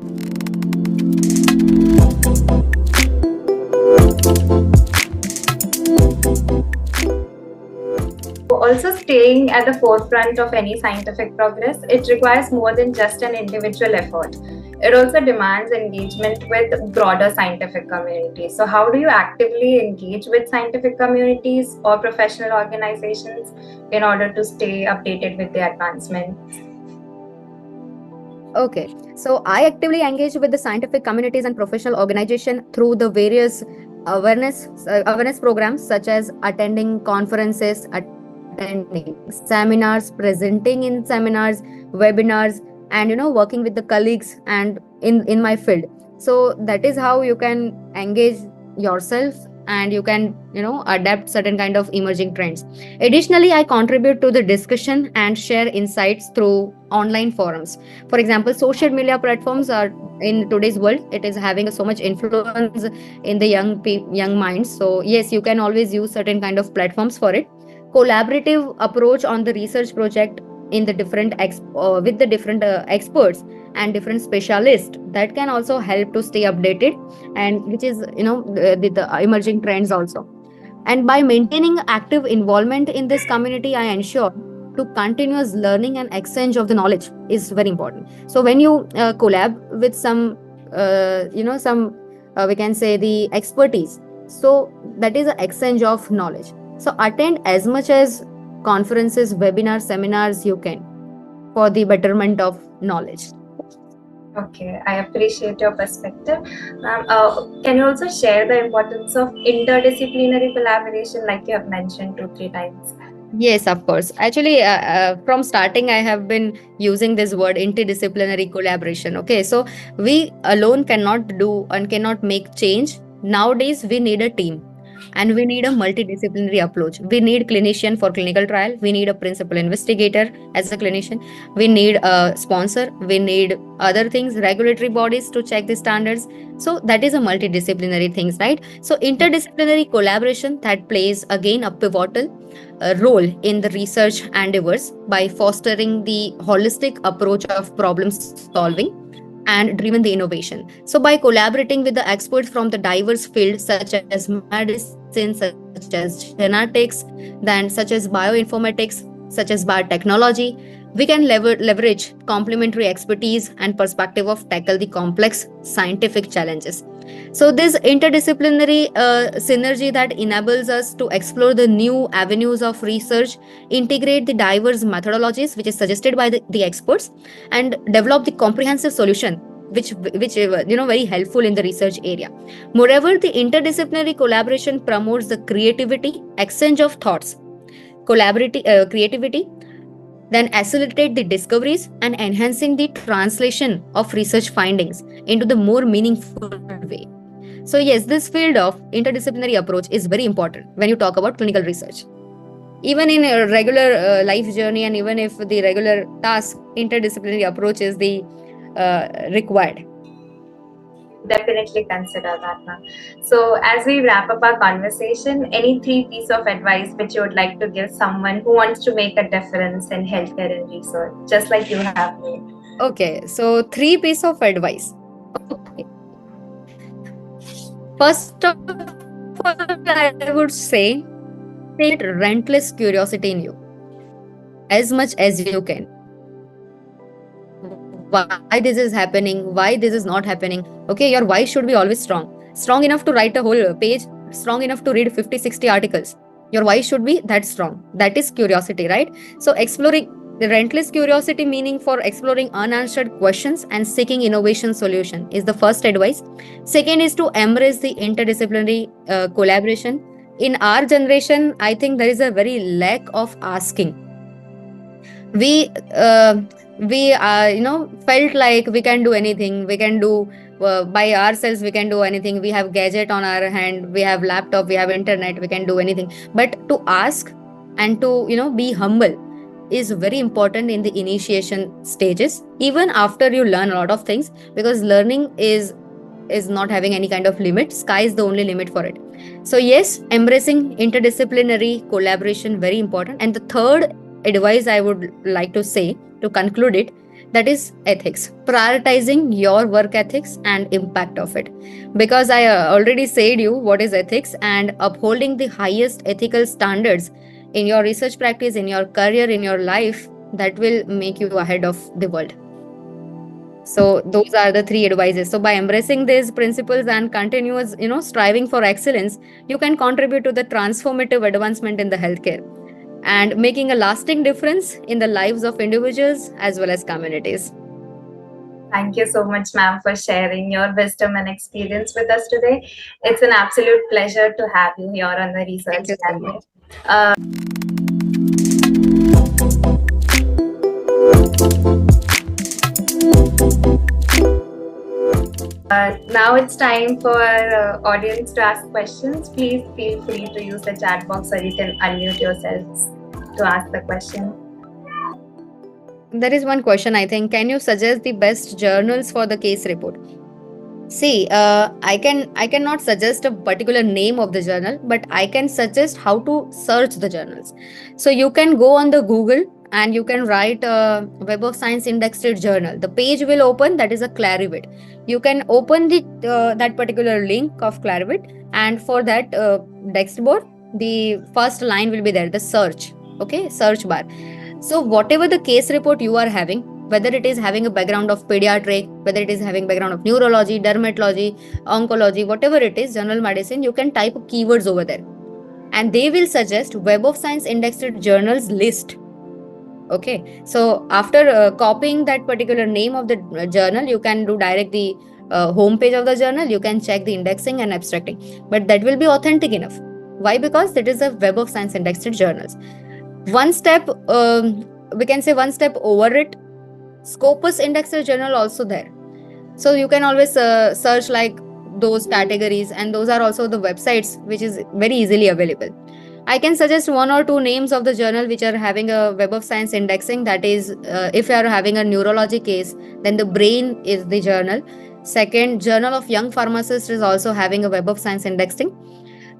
also, staying at the forefront of any scientific progress, it requires more than just an individual effort. It also demands engagement with broader scientific communities. So how do you actively engage with scientific communities or professional organizations in order to stay updated with the advancements? Okay, so I actively engage with the scientific communities and professional organizations through the various awareness programs, such as attending conferences, attending seminars, presenting in seminars, webinars, and working with the colleagues and in my field. So that is how you can engage yourself, and you can adapt certain kind of emerging trends. Additionally, I contribute to the discussion and share insights through online forums. For example, social media platforms are, in today's world, it is having so much influence in the young minds. So yes, you can always use certain kind of platforms for it. Collaborative approach on the research project in the different with the different experts and different specialists, that can also help to stay updated, and which is the emerging trends also. And by maintaining active involvement in this community, I ensure to continuous learning and exchange of the knowledge is very important. So when you collab with some we can say the expertise, so that is an exchange of knowledge. So attend as much as conferences, webinars, seminars you can, for the betterment of knowledge. Okay, I appreciate your perspective. Can you also share the importance of interdisciplinary collaboration, like you have mentioned 2-3 times? Yes, of course. Actually, from starting, I have been using this word interdisciplinary collaboration. Okay, so we alone cannot do and cannot make change. Nowadays, we need a team. And we need a multidisciplinary approach. We need clinician for clinical trial. We need a principal investigator as a clinician. We need a sponsor. We need other things, regulatory bodies to check the standards. So that is a multidisciplinary things, right? So interdisciplinary collaboration, that plays again a pivotal role in the research endeavors by fostering the holistic approach of problem solving and driven the innovation. So by collaborating with the experts from the diverse fields such as medicine, such as genetics, then such as bioinformatics, such as biotechnology, we can leverage complementary expertise and perspective of tackle the complex scientific challenges. So this interdisciplinary synergy that enables us to explore the new avenues of research, integrate the diverse methodologies which is suggested by the experts, and develop the comprehensive solution which very helpful in the research area. Moreover, the interdisciplinary collaboration promotes the creativity, exchange of thoughts, creativity, then accelerate the discoveries and enhancing the translation of research findings into the more meaningful way. So yes, this field of interdisciplinary approach is very important when you talk about clinical research. Even in a regular life journey, and even if the regular task, interdisciplinary approach is the required. Definitely consider that, ma'am. So, as we wrap up our conversation, any 3 pieces of advice which you would like to give someone who wants to make a difference in healthcare and research, just like you have made? Okay, so 3 pieces of advice. Okay. First of all, I would say take relentless curiosity in you as much as you can. Why this is happening, why this is not happening. Okay, your why should be always strong enough to write a whole page, strong enough to read 50-60 articles. Your why should be that strong. That is curiosity, right? So exploring the relentless curiosity, meaning for exploring unanswered questions and seeking innovation solution, is the first advice. Second is to embrace the interdisciplinary collaboration. In our generation, I think there is a very lack of asking. We felt like we can do anything, we can do by ourselves, we can do anything. We have gadget on our hand, we have laptop, we have internet, we can do anything. But to ask and to be humble is very important in the initiation stages, even after you learn a lot of things, because learning is not having any kind of limit. Sky is the only limit for it. So yes, embracing interdisciplinary collaboration, very important. And the third advice I would like to say to conclude it, that is ethics. Prioritizing your work ethics and impact of it, because I already said you what is ethics, and upholding the highest ethical standards in your research practice, in your career, in your life, that will make you ahead of the world. So those are the 3 advices. So by embracing these principles and continuous striving for excellence, you can contribute to the transformative advancement in the healthcare and making a lasting difference in the lives of individuals as well as communities. Thank you so much, ma'am, for sharing your wisdom and experience with us today. It's an absolute pleasure to have you here on the Research Thank you so much. Now it's time for audience to ask questions. Please feel free to use the chat box, or you can unmute yourselves to ask the question. There is one question, I think. Can you suggest the best journals for the case report? See, I cannot suggest a particular name of the journal, but I can suggest how to search the journals. So you can go on the Google and you can write Web of Science indexed journal. The page will open, that is a Clarivate. You can open the that particular link of Clarivate, and for that text board, the first line will be there, the search. Okay, search bar. So whatever the case report you are having, whether it is having a background of pediatric, whether it is having background of neurology, dermatology, oncology, whatever it is, general medicine, you can type keywords over there and they will suggest Web of Science indexed journals list. Okay, so after copying that particular name of the journal, you can do direct the home page of the journal. You can check the indexing and abstracting, but that will be authentic enough. Why? Because that is a Web of Science indexed journals. One step, we can say one step over it, Scopus indexed journal also there. So you can always search like those categories, and those are also the websites which is very easily available. I can suggest 1 or 2 names of the journal which are having a Web of Science indexing. That is, if you are having a neurology case, then the Brain is the journal. Second, Journal of Young Pharmacists is also having a Web of Science indexing.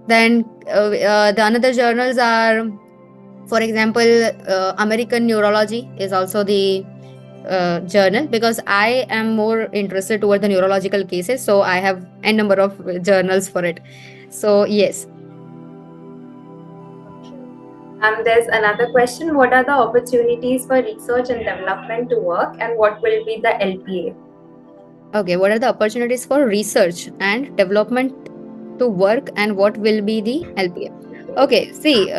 Then the another journals are, for example, American Neurology is also the journal, because I am more interested toward the neurological cases, so I have a number of journals for it. So yes. There's another question. What are the opportunities for research and development to work, and what will be the LPA? Okay, what are the opportunities for research and development to work, and what will be the LPA? Okay, see,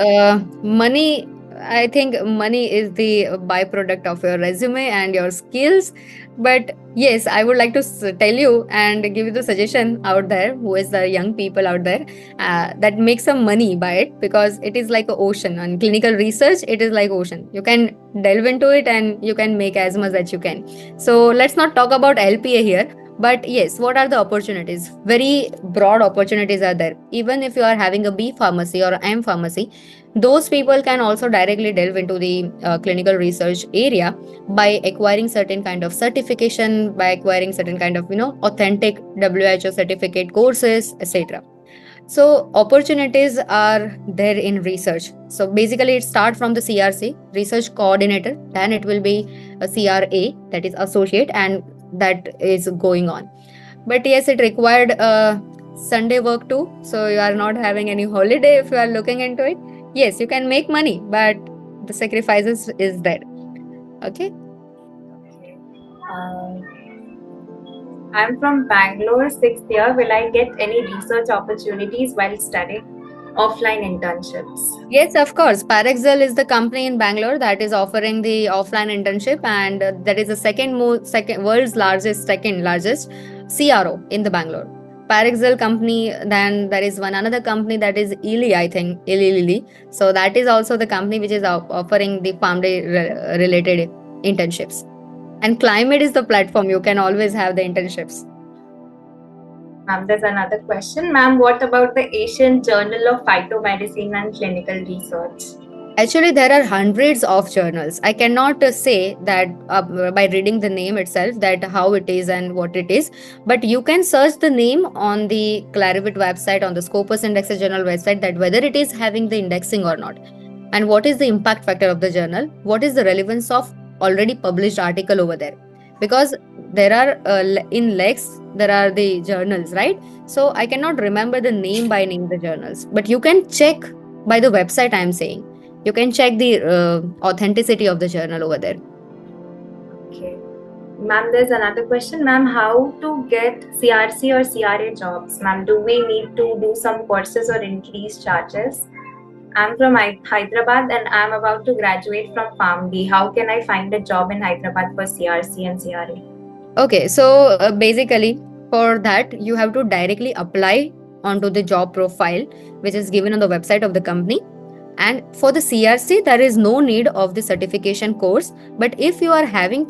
money I think money is the byproduct of your resume and your skills. But yes, I would like to tell you and give you the suggestion out there, who is the young people out there, that make some money by it, because it is like an ocean. On clinical research, it is like ocean. You can delve into it and you can make as much as you can. So let's not talk about LPA here. But yes, what are the opportunities? Very broad opportunities are there. Even if you are having a B pharmacy or M pharmacy, those people can also directly delve into the clinical research area by acquiring certain kind of certification, by acquiring certain kind of authentic WHO certificate courses, etc. So opportunities are there in research. So basically it starts from the CRC, research coordinator, then it will be a CRA, that is associate, and that is going on. But yes, it required Sunday work too, so you are not having any holiday if you are looking into it. Yes, you can make money, but the sacrifices is there. Okay. Okay. I'm from Bangalore, sixth year. Will I get any research opportunities while studying? Offline internships. Yes, of course. Parexel is the company in Bangalore that is offering the offline internship, and that is the second world's largest, second largest CRO in the Bangalore. Parexel company. Then there is one another company that is Eli, I think Eli Lilly. So that is also the company which is offering the related internships. And Climate is the platform. You can always have the internships. Ma'am, there's another question. Ma'am, what about the Asian Journal of Phytomedicine and Clinical Research? Actually, there are hundreds of journals. I cannot say that by reading the name itself that how it is and what it is, but you can search the name on the Clarivate website, on the Scopus Indexes Journal website, that whether it is having the indexing or not, and what is the impact factor of the journal, what is the relevance of already published article over there, because there are in lex there are the journals, right? So I cannot remember the name by name the journals, but you can check by the website. I am saying you can check the authenticity of the journal over there. Okay. Ma'am, there's another question. Ma'am, how to get CRC or CRA jobs? Ma'am, do we need to do some courses or increase charges? I'm from Hyderabad and I'm about to graduate from PharmD. How can I find a job in Hyderabad for CRC and CRA? Okay, so basically for that you have to directly apply onto the job profile which is given on the website of the company. And for the CRC, there is no need of the certification course. But if you are having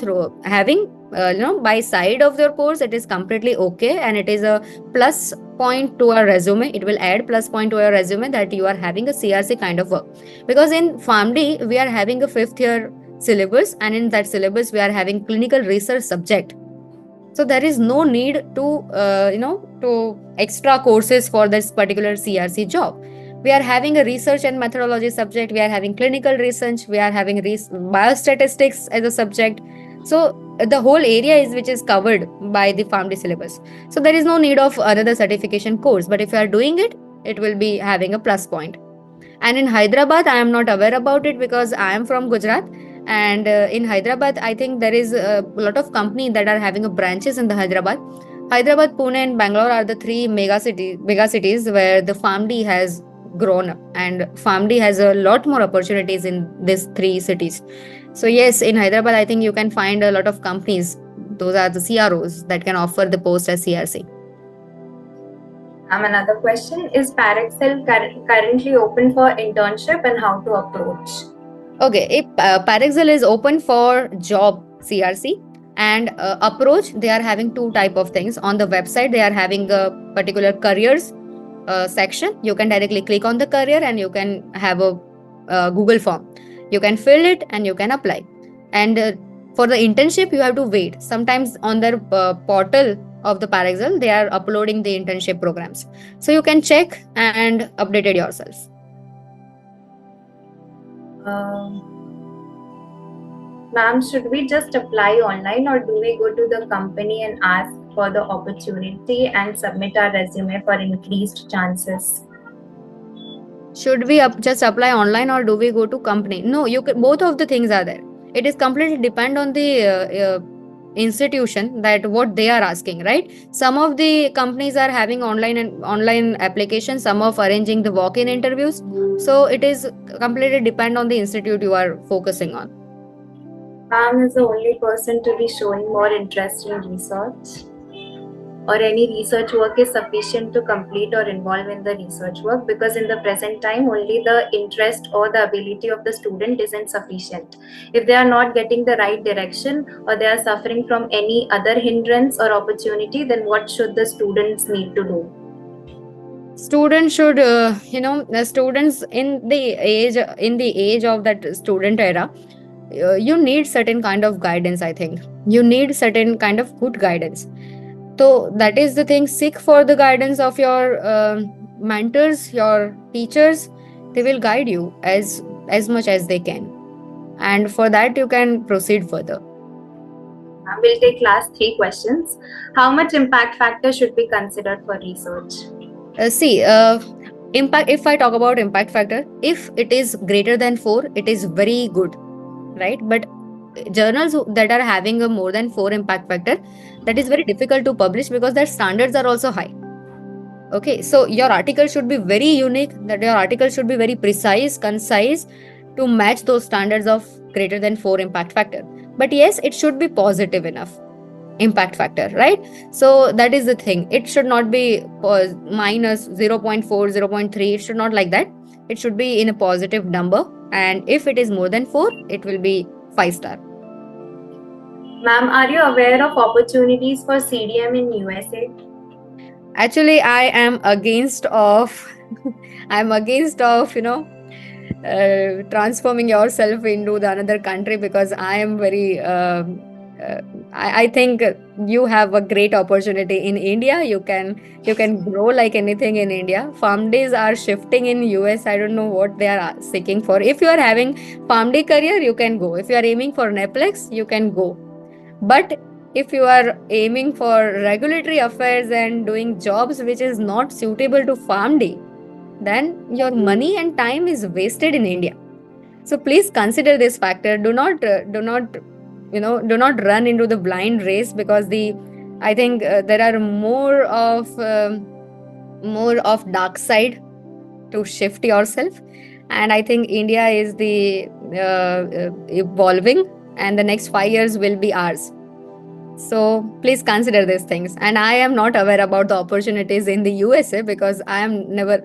by side of your course, it is completely okay, and it is a plus point to our resume. It will add plus point to your resume that you are having a CRC kind of work. Because in PharmD, we are having a 5th year syllabus, and in that syllabus, we are having clinical research subject. So there is no need to extra courses for this particular CRC job. We are having a research and methodology subject, we are having clinical research, we are having biostatistics as a subject. So the whole area is which is covered by the PharmD syllabus. So there is no need of another certification course, but if you are doing it, it will be having a plus point. And in Hyderabad, I am not aware about it because I am from Gujarat. And in Hyderabad, I think there is a lot of companies that are having a branches in the Hyderabad. Hyderabad, Pune, and Bangalore are the three mega cities where the PharmD has grown up, and PharmD has a lot more opportunities in these three cities. So yes, in Hyderabad, I think you can find a lot of companies. Those are the CROs that can offer the post as CRC. Another question, is Parexel currently open for internship and how to approach? Okay, if Parexel is open for job CRC and approach, they are having two type of things. On the website, they are having a particular careers section. You can directly click on the career and you can have a Google form. You can fill it and you can apply. And for the internship, you have to wait. Sometimes on their portal of the Parexel, they are uploading the internship programs. So you can check and update it yourself. Ma'am, should we just apply online or do we go to the company and ask for the opportunity and submit our resume for increased chances? Should we just apply online or do we go to company? No, you can, both of the things are there. It is completely depend on the institution that what they are asking, right? Some of the companies are having online applications, some of arranging the walk-in interviews. So it is completely depend on the institute you are focusing on. Ma'am is the only person to be showing more interest in research, or any research work is sufficient to complete or involve in the research work, because in the present time only the interest or the ability of the student isn't sufficient. If they are not getting the right direction, or they are suffering from any other hindrance or opportunity, then what should the students need to do? Students should the students in the age of that student era, you need certain kind of guidance. I think you need certain kind of good guidance. So that is the thing. Seek for the guidance of your mentors, your teachers. They will guide you as much as they can, and for that you can proceed further. We'll take last 3 questions. How much impact factor should be considered for research? See, impact. If I talk about impact factor, if it is greater than 4, it is very good, right? But journals that are having a more than 4 impact factor, that is very difficult to publish because their standards are also high. Okay, so your article should be very unique, that your article should be very precise, concise, to match those standards of greater than 4 impact factor. But yes, it should be positive enough impact factor, right? So that is the thing. It should not be minus 0.4, 0.3. It should not like that. It should be in a positive number. And if it is more than 4, it will be 5-star. Ma'am, are you aware of opportunities for CDM in USA? Actually, I am against of I'm against of transforming yourself into the another country, because I am very I think you have a great opportunity in India. You can grow like anything in India. Farm days are shifting in US. I don't know what they are seeking for. If you are having farm day career, you can go. If you are aiming for Neplex, you can go. But if you are aiming for regulatory affairs and doing jobs which is not suitable to farm day, then your money and time is wasted in India. So please consider this factor. Do not run into the blind race, because I think there are more of dark side to shift yourself. And I think India is the evolving, and the next 5 years will be ours. So please consider these things. And I am not aware about the opportunities in the USA, because I never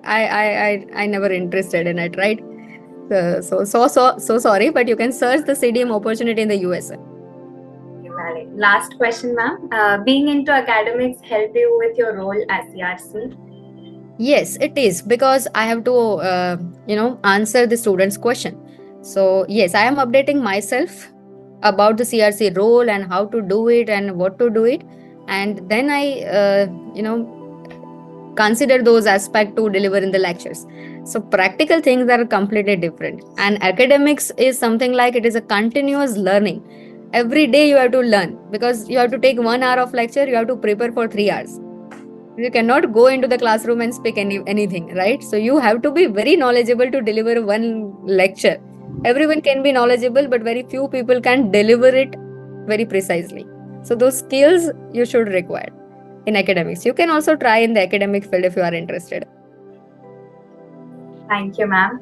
interested in it, right? So sorry, but you can search the CDM opportunity in the USA. Valid. Last question, ma'am. Being into academics help you with your role as CRC? Yes, it is, because I have to answer the students' question. So yes, I am updating myself about the CRC role and how to do it and what to do it, and then I consider those aspects to deliver in the lectures. So practical things are completely different, and academics is something like it is a continuous learning. Every day you have to learn, because you have to take 1 hour of lecture, you have to prepare for 3 hours. You cannot go into the classroom and speak anything, right? So you have to be very knowledgeable to deliver one lecture. Everyone can be knowledgeable, but very few people can deliver it very precisely. So those skills you should require in academics. You can also try in the academic field if you are interested. Thank you, ma'am.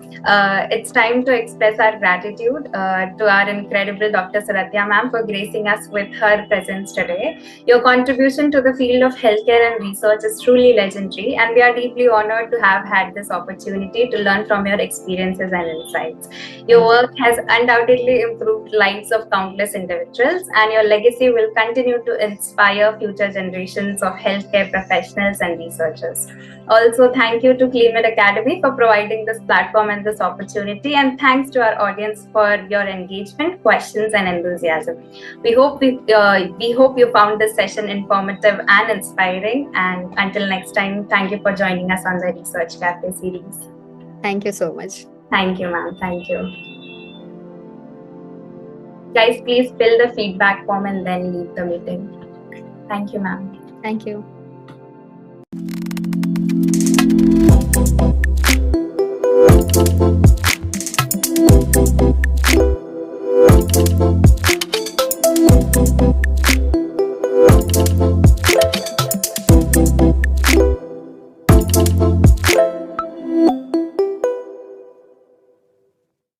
It's time to express our gratitude to our incredible Dr. Saratya ma'am for gracing us with her presence today. Your contribution to the field of healthcare and research is truly legendary, and we are deeply honored to have had this opportunity to learn from your experiences and insights. Your work has undoubtedly improved lives of countless individuals, and your legacy will continue to inspire future generations of healthcare professionals and researchers. Also, thank you to CleanMed Academy for providing this platform and this opportunity, and thanks to our audience for your engagement, questions, and enthusiasm. We hope you found this session informative and inspiring. And until next time, thank you for joining us on the Research Cafe series. Thank you so much. Thank you, ma'am. Thank you. Guys, please fill the feedback form and then leave the meeting. Thank you, ma'am. Thank you.